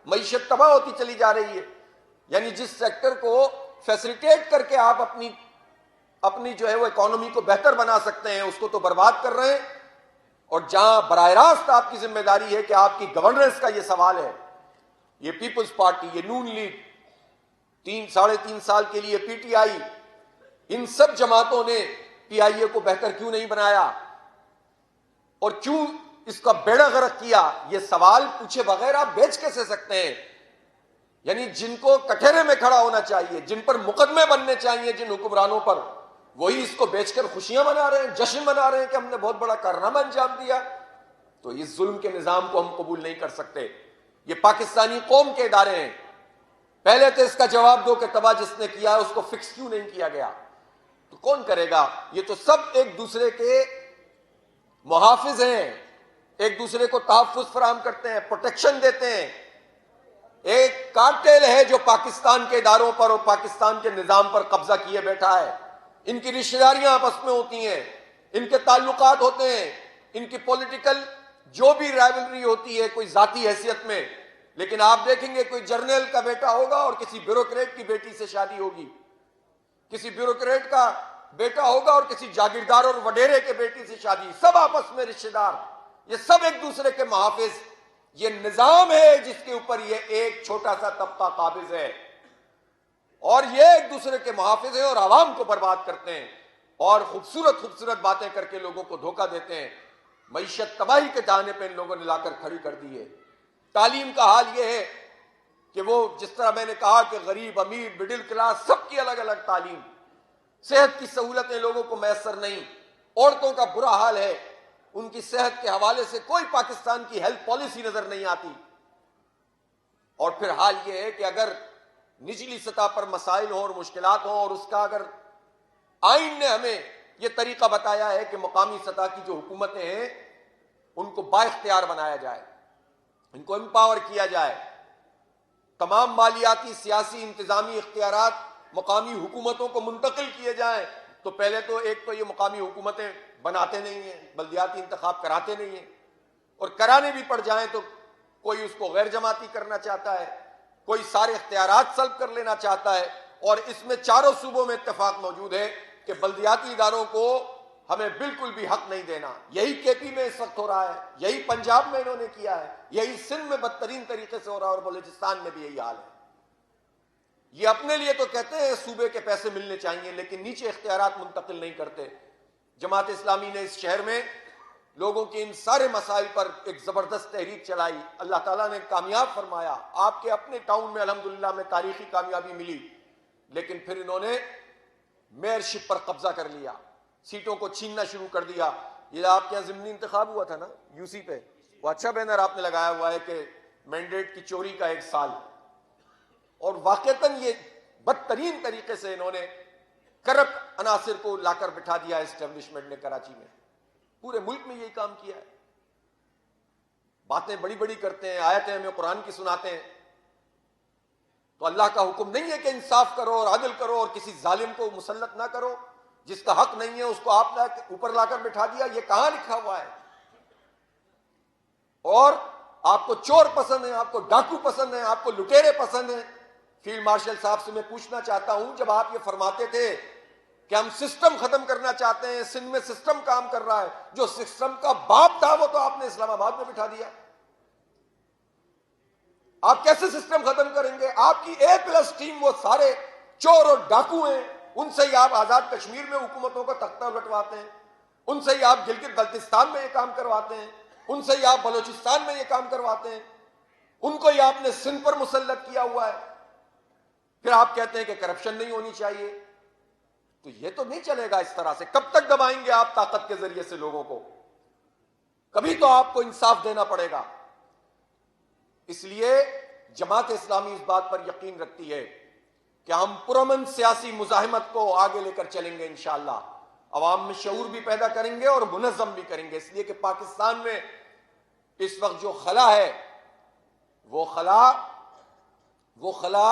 मईशत तबाह होती चली जा रही है। यानी जिस सेक्टर को फैसिलिटेट करके आप अपनी जो है वो इकोनॉमी को बेहतर बना सकते हैं, उसको तो बर्बाद कर रहे हैं। और जहां बराह रास्त आपकी जिम्मेदारी है कि आपकी गवर्नेंस का ये सवाल है, ये पीपुल्स पार्टी, ये नून लीग, 3-3.5 साल के लिए पीटीआई, इन सब जमातों ने पीआईए को बेहतर क्यों नहीं बनाया और क्यों इसका बेड़ा गर्क किया, ये सवाल पूछे बगैर आप बेच कैसे सकते हैं। यानी जिनको कटहरे में खड़ा होना चाहिए, जिन पर मुकदमे बनने चाहिए, जिन हुक्मरानों पर, वही इसको बेचकर खुशियां मना रहे हैं, जश्न मना रहे हैं कि हमने बहुत बड़ा कारनामा अंजाम दिया। तो इस जुल्म के निजाम को हम कबूल नहीं कर सकते। ये पाकिस्तानी कौम के इदारे हैं, पहले तो इसका जवाब दो कि तबाह जिसने किया उसको फिक्स क्यों नहीं किया गया। तो कौन करेगा? ये तो सब एक दूसरे के मुहाफिज हैं, एक दूसरे को तहफ्फुज फराहम करते हैं, प्रोटेक्शन देते हैं। एक कार्टेल है जो पाकिस्तान के इदारों पर और पाकिस्तान के निजाम पर कब्जा किए बैठा है। इनकी रिश्तेदारियां आपस में होती हैं, इनके ताल्लुकात होते हैं, इनकी पॉलिटिकल जो भी राइवलरी होती है कोई जाती हैसियत में। लेकिन आप देखेंगे कोई जर्नल का बेटा होगा और किसी ब्यूरोक्रेट की बेटी से शादी होगी, किसी ब्यूरोक्रेट का बेटा होगा और किसी जागीरदार और वडेरे के बेटी से शादी, सब आपस में रिश्तेदार, ये सब एक दूसरे के मुहाफिज। ये निजाम है जिसके ऊपर ये एक छोटा सा तबका काबिज है और ये एक दूसरे के मुहाफिज है और आवाम को बर्बाद करते हैं और खूबसूरत खूबसूरत बातें करके लोगों को धोखा देते हैं। मईशत तबाही के दाने पे इन लोगों ने लाकर खड़ी कर दी है। तालीम का हाल ये है कि वो जिस तरह मैंने कहा कि गरीब, अमीर, मिडिल क्लास, सबकी अलग अलग तालीम, सेहत की सहूलतें लोगों को मैसर नहीं, औरतों का बुरा हाल है, उनकी सेहत के हवाले से कोई पाकिस्तान की हेल्थ पॉलिसी नजर नहीं आती। और फिर हाल यह है कि अगर निचली सतह पर मसाइल हो और मुश्किलात हो और उसका अगर आइन ने हमें यह तरीका बताया है कि मुकामी सतह की जो हुकूमतें हैं उनको बाइख्तियार बनाया जाए, इनको एम्पावर किया जाए, तमाम मालियाती, सियासी, इंतजामी इख्तियारात मुकामी हुकूमतों को मुंतकिल किए जाएं। तो पहले तो एक तो ये मुकामी हुकूमतें बनाते नहीं हैं, बल्दियाती इंतखाब कराते नहीं हैं, और कराने भी पड़ जाएं तो कोई उसको गैर जमाती करना चाहता है, कोई सारे इख्तियारात सल्ब कर लेना चाहता है। और इसमें चारों सूबों में इत्तेफाक मौजूद है कि बल्दियाती इदारों को हमें बिल्कुल भी हक नहीं देना। यही केपी में इस वक्त हो रहा है, यही पंजाब में इन्होंने किया है, यही सिंध में बदतरीन तरीके से हो रहा है और बलूचिस्तान में भी यही हाल है। ये अपने लिए तो कहते हैं सूबे के पैसे मिलने चाहिए, लेकिन नीचे इख्तियारात मुंतकिल नहीं करते। जमात इस्लामी ने इस शहर में लोगों के इन सारे मसाइल पर एक जबरदस्त तहरीक चलाई, अल्लाह ताला ने कामयाब फरमाया। आपके अपने टाउन में अल्हम्दुलिल्लाह में तारीखी कामयाबी मिली, लेकिन फिर इन्होंने मेयरशिप पर कब्जा कर लिया, सीटों को छीनना शुरू कर दिया। ये आपके यहाँ ज़िमनी इंतखाब हुआ था ना यूसी पे, वो अच्छा बैनर आपने लगाया हुआ है कि मैंडेट की चोरी का 1 साल, और वाकईतन ये बदतरीन तरीके से इन्होंने करप्ट अनासिर को लाकर बिठा दिया एस्टेब्लिशमेंट ने कराची में। पूरे मुल्क में यही काम किया है। बातें बड़ी बड़ी करते हैं, आयतें हमें कुरान की सुनाते हैं, तो अल्लाह का हुक्म नहीं है कि इंसाफ करो और अदल करो और किसी जालिम को मुसल्लत ना करो, जिसका हक नहीं है उसको आप ऊपर लाकर बिठा दिया। ये कहां लिखा हुआ है? और आपको चोर पसंद है, आपको डाकू पसंद है, आपको लुटेरे पसंद है। फील्ड मार्शल साहब से मैं पूछना चाहता हूं, जब आप ये फरमाते थे कि हम सिस्टम खत्म करना चाहते हैं, सिंध में सिस्टम काम कर रहा है, जो सिस्टम का बाप था वो तो आपने इस्लामाबाद में बिठा दिया। आप कैसे सिस्टम खत्म करेंगे? आपकी A+ टीम वो सारे चोर और डाकू हैं, उनसे ही आप आजाद कश्मीर में हुकूमतों का तख्ता लटवाते हैं, उनसे ही आप गिलगित बल्तिस्तान में ये काम करवाते हैं, उनसे ही आप बलोचिस्तान में ये काम करवाते हैं, उनको ही आपने सिंध पर मुसल्लत किया हुआ है। फिर आप कहते हैं कि करप्शन नहीं होनी चाहिए। तो ये तो नहीं चलेगा इस तरह से। कब तक दबाएंगे आप ताकत के जरिए से लोगों को? कभी तो आपको इंसाफ देना पड़ेगा। इसलिए जमात इस्लामी इस बात पर यकीन रखती है कि हम पुरअमन सियासी मुजाहिमत को आगे लेकर चलेंगे इंशाअल्लाह, अवाम में शऊर भी पैदा करेंगे और मुनज़्ज़म भी करेंगे। इसलिए कि पाकिस्तान में इस वक्त जो खला है वो खला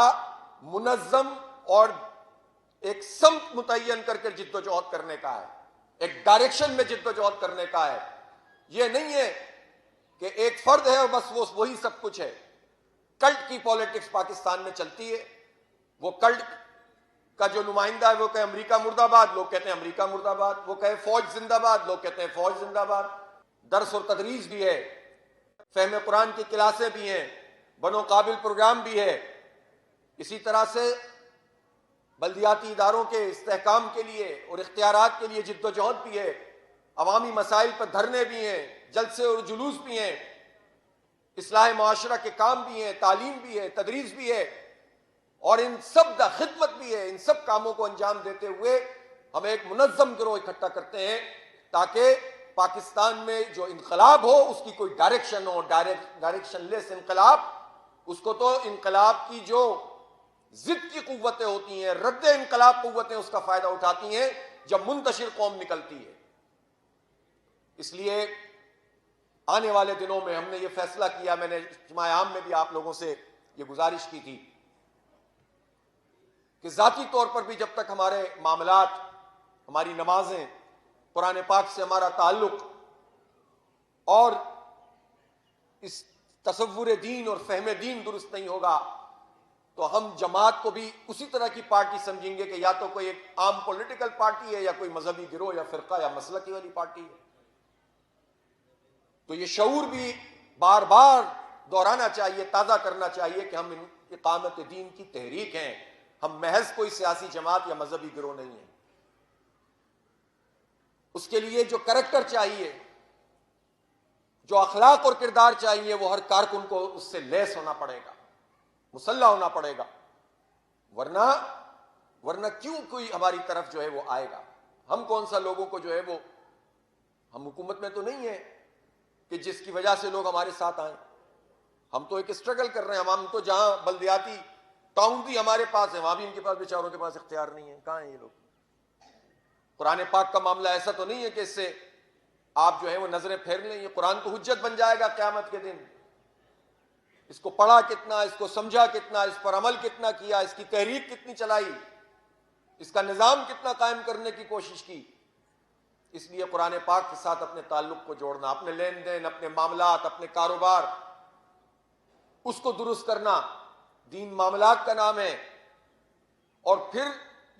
मुनज़्ज़म और एक समत मुतय्यन करके जिद्दोजहद करने का है, एक डायरेक्शन में जिद्दोजहद करने का है। यह नहीं है कि एक फर्द है और बस वो वही सब कुछ है। कल्ट की पॉलिटिक्स पाकिस्तान में चलती है। वो कल्ट का जो नुमाइंदा है वो कहे अमेरिका मुर्दाबाद, लोग कहते हैं अमेरिका मुर्दाबाद। वो कहे फौज जिंदाबाद, लोग कहते हैं फौज जिंदाबाद। दर्स और तदरीस भी है, फहम कुरान की क्लासें भी हैं, बनो काबिल प्रोग्राम भी है। इसी तरह से बल्दियाती इदारों के इस्तेहकाम के लिए और इख्तियारात के लिए जिद्दोजहद भी है, अवामी मसाइल पर धरने भी हैं, जलसे और जुलूस भी हैं, इस्लाह माशरा के काम भी हैं, तालीम भी है, तदरीस भी है, और इन सब दा खिदमत भी है। इन सब कामों को अंजाम देते हुए हम एक मुनज़्ज़म गिरोह इकट्ठा करते हैं ताकि पाकिस्तान में जो इनकलाब हो उसकी कोई डायरेक्शन हो, डायरेक्शन लेस इनकलाब। उसको तो इनकलाब की जो जिद की कुव्वतें होती हैं, रद्द इनकलाब कुव्वतें उसका फायदा उठाती हैं जब मुंतशिर कौम निकलती है। इसलिए आने वाले दिनों में हमने ये फैसला किया, मैंने इज्तिमा आम में भी आप लोगों से ये गुजारिश की थी कि जाती तौर पर भी जब तक हमारे मामलात, हमारी नमाजें, कुरान पाक से हमारा ताल्लुक और इस तसव्वुर दीन और फहम दीन दुरुस्त नहीं होगा तो हम जमात को भी उसी तरह की पार्टी समझेंगे कि या तो कोई एक आम पॉलिटिकल पार्टी है या कोई मजहबी गिरोह या फिरका या मसलकी वाली पार्टी है। तो ये शऊर भी बार बार दोहराना चाहिए, ताज़ा करना चाहिए कि हम इकामत दीन की तहरीक हैं, हम महज कोई सियासी जमात या मजहबी गिरोह नहीं है। उसके लिए जो करैक्टर चाहिए, जो अखलाक और किरदार चाहिए, वो हर कारकुन को उससे लैस होना पड़ेगा, मुसल्ला होना पड़ेगा। वरना क्यों कोई हमारी तरफ जो है वो आएगा। हम कौन सा लोगों को जो है वो, हम हुकूमत में तो नहीं है कि जिसकी वजह से लोग हमारे साथ आए। हम तो एक स्ट्रगल कर रहे हैं। हम तो जहां बल्दियाती टाउन भी हमारे पास है, वहां भी इनके पास, बेचारों के पास इख्तियार नहीं है। कहां है ये लोग? कुरान पाक का मामला ऐसा तो नहीं है कि इससे आप जो है वो नजरें फेर लें। ये कुरान तो हुज्जत बन जाएगा क़यामत के दिन। इसको पढ़ा कितना, इसको समझा कितना, इस पर अमल कितना किया, इसकी तहरीक कितनी चलाई, इसका निज़ाम कितना कायम करने की कोशिश की। इसलिए कुरान पाक के साथ अपने ताल्लुक को जोड़ना, अपने लेन देन, अपने मामलात, अपने कारोबार, उसको दुरुस्त करना दीन मामलात का नाम है। और फिर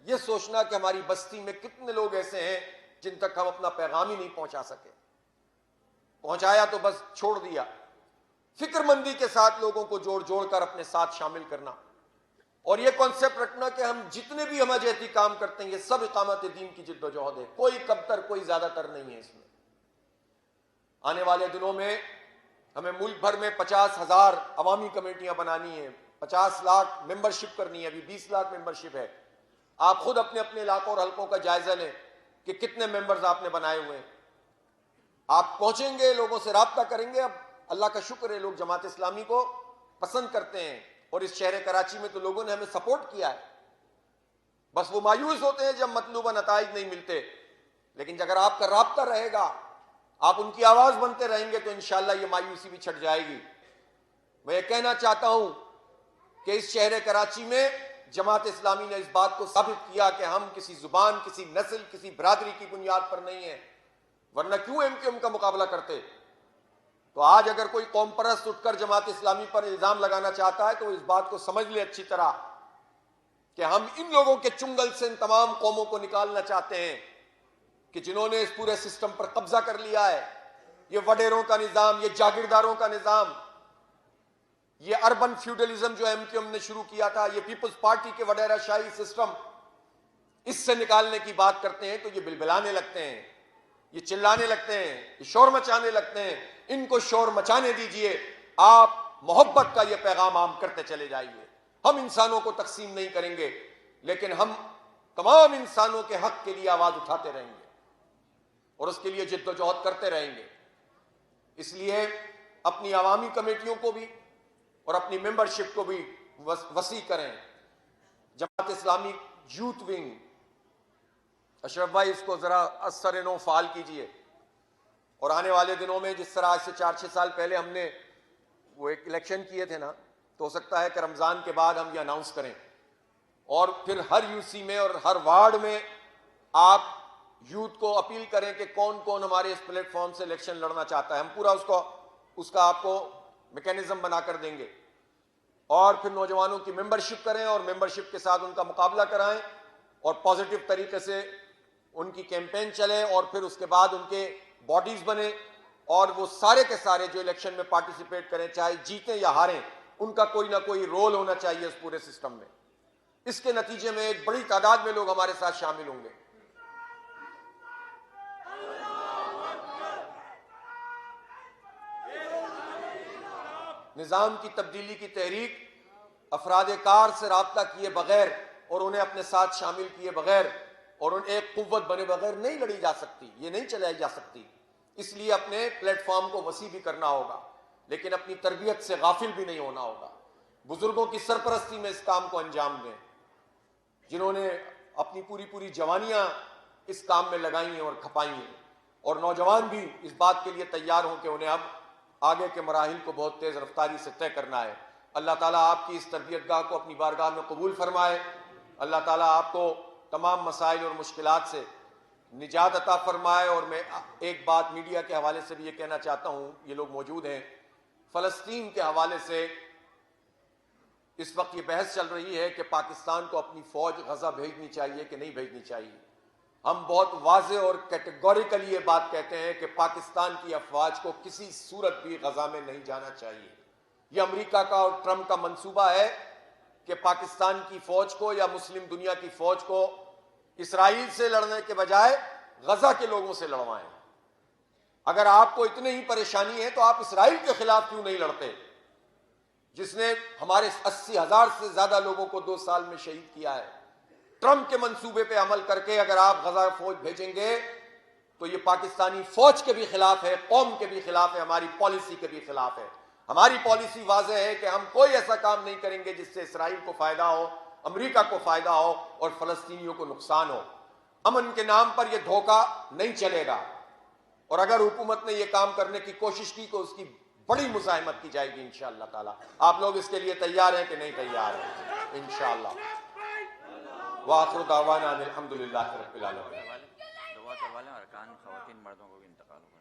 यह सोचना कि हमारी बस्ती में कितने लोग ऐसे हैं जिन तक हम अपना पैगाम ही नहीं पहुंचा सके। पहुंचाया तो बस छोड़ दिया। फिक्रमंदी के साथ लोगों को जोड़ जोड़ कर अपने साथ शामिल करना, और यह कॉन्सेप्ट रखना कि हम जितने भी हमाजहती काम करते हैं ये सब इकामत दीन की जिद्दोजहद है, कोई कमतर, कोई ज्यादातर नहीं है इसमें। आने वाले दिनों में हमें मुल्क भर में 50,000 अवामी कमेटियां बनानी है, 50 लाख मेंबरशिप करनी है। अभी 20 लाख मेंबरशिप है। आप खुद अपने अपने इलाकों और हल्कों का जायजा लें कि कितने मेंबर्स आपने बनाए हुए हैं। आप पहुंचेंगे, लोगों से राब्ता करेंगे। अब अल्लाह का शुक्र है, लोग जमात इस्लामी को पसंद करते हैं, और इस शहर कराची में तो लोगों ने हमें सपोर्ट किया है। बस वो मायूस होते हैं जब मतलूबा नताइज नहीं मिलते। लेकिन अगर आपका राब्ता रहेगा, आप उनकी आवाज बनते रहेंगे, तो इंशाअल्लाह ये मायूसी भी छट जाएगी। मैं ये कहना चाहता हूं कि इस शहर कराची में जमात इस्लामी ने इस बात को साबित किया कि हम किसी जुबान, किसी नस्ल, किसी बरादरी की बुनियाद पर नहीं है। वरना क्यों एमक्यूएम का मुकाबला करते। तो आज अगर कोई कौम परस्त उठकर जमात इस्लामी पर इल्जाम लगाना चाहता है तो इस बात को समझ ले अच्छी तरह कि हम इन लोगों के चुंगल से इन तमाम कौमों को निकालना चाहते हैं कि जिन्होंने इस पूरे सिस्टम पर कब्जा कर लिया है। ये वडेरों का निजाम, ये जागीरदारों का निजाम, ये अर्बन फ्यूडलिज्म जो एमक्यूएम ने शुरू किया था, ये पीपल्स पार्टी के वडेरा शाही सिस्टम, इससे निकालने की बात करते हैं तो ये बिलबिलाने लगते हैं, ये चिल्लाने लगते हैं, ये शोर मचाने लगते हैं। इनको शोर मचाने दीजिए। आप मोहब्बत का ये पैगाम आम करते चले जाइए। हम इंसानों को तकसीम नहीं करेंगे, लेकिन हम तमाम इंसानों के हक के लिए आवाज उठाते रहेंगे और उसके लिए जिद्दोजहद करते रहेंगे। इसलिए अपनी अवामी कमेटियों को भी और अपनी मेंबरशिप को भी वसी करें। जमात इस्लामी यूथ विंग, अशरफ भाई इसको जरा असर नो फाल कीजिए। और आने वाले दिनों में जिस तरह आज से 4-6 साल पहले हमने वो एक इलेक्शन किए थे ना, तो हो सकता है कि रमजान के बाद हम ये अनाउंस करें और फिर हर यूसी में और हर वार्ड में आप यूथ को अपील करें कि कौन कौन हमारे इस प्लेटफॉर्म से इलेक्शन लड़ना चाहता है। हम पूरा उसका आपको मैकेनिज्म बनाकर देंगे और फिर नौजवानों की मेंबरशिप करें और मेंबरशिप के साथ उनका मुकाबला कराएं और पॉजिटिव तरीके से उनकी कैंपेन चले और फिर उसके बाद उनके बॉडीज बने और वो सारे के सारे जो इलेक्शन में पार्टिसिपेट करें, चाहे जीतें या हारें, उनका कोई ना कोई रोल होना चाहिए इस पूरे सिस्टम में। इसके नतीजे में एक बड़ी तादाद में लोग हमारे साथ शामिल होंगे। निजाम की तब्दीली की तहरीक अफराद कार से राब्ता किए बगैर और उन्हें अपने साथ शामिल किए बगैर और उन एक कुव्वत बने बगैर नहीं लड़ी जा सकती, ये नहीं चलाई जा सकती। इसलिए अपने प्लेटफॉर्म को वसी भी करना होगा, लेकिन अपनी तरबियत से गाफिल भी नहीं होना होगा। बुजुर्गों की सरपरस्ती में इस काम को अंजाम दें, जिन्होंने अपनी पूरी पूरी जवानियां इस काम में लगाई हैं और खपाई हैं, और नौजवान भी इस बात के लिए तैयार हों कि उन्हें अब आगे के मराहिल को बहुत तेज रफ्तारी से तय करना है। अल्लाह ताला आपकी इस तरबियतगाह को अपनी बारगाह में कबूल फरमाए। अल्लाह ताला आपको तमाम मसाइल और मुश्किलात से निजात अता फरमाए। और मैं एक बात मीडिया के हवाले से भी ये कहना चाहता हूँ, ये लोग मौजूद हैं, फ़लस्तीन के हवाले से इस वक्त ये बहस चल रही है कि पाकिस्तान को अपनी फ़ौज गज़ा भेजनी चाहिए कि नहीं भेजनी चाहिए। हम बहुत वाज़े और कैटेगोरिकली ये बात कहते हैं कि पाकिस्तान की अफवाज को किसी सूरत भी गज़ा में नहीं जाना चाहिए। ये अमेरिका का और ट्रंप का मंसूबा है कि पाकिस्तान की फ़ौज को या मुस्लिम दुनिया की फ़ौज को इसराइल से लड़ने के बजाय गज़ा के लोगों से लड़वाएं। अगर आपको इतनी ही परेशानी है तो आप इसराइल के खिलाफ क्यों नहीं लड़ते, जिसने हमारे 80,000 से ज्यादा लोगों को 2 साल में शहीद किया है। ट्रंप के मंसूबे पे अमल करके अगर आप गजा फौज भेजेंगे तो ये पाकिस्तानी फौज के भी खिलाफ है, कौम के भी खिलाफ है, हमारी पॉलिसी के भी खिलाफ है। हमारी पॉलिसी वाज़ेह है कि हम कोई ऐसा काम नहीं करेंगे जिससे इसराइल को फायदा हो, अमेरिका को फायदा हो और फलस्तीनियों को नुकसान हो। अमन के नाम पर यह धोखा नहीं चलेगा, और अगर हुकूमत ने यह काम करने की कोशिश की तो उसकी बड़ी मुज़ाहिमत की जाएगी इंशाअल्लाह ताला। आप लोग इसके लिए तैयार हैं कि नहीं तैयार हैं? इंशाअल्लाह। वाखिर दावाना अनिल हम्दुलिल्लाहि रब्बिल आलमीन। दुआ करवा लें और कान ख़वातीन मर्दों को भी इंतकाल हो।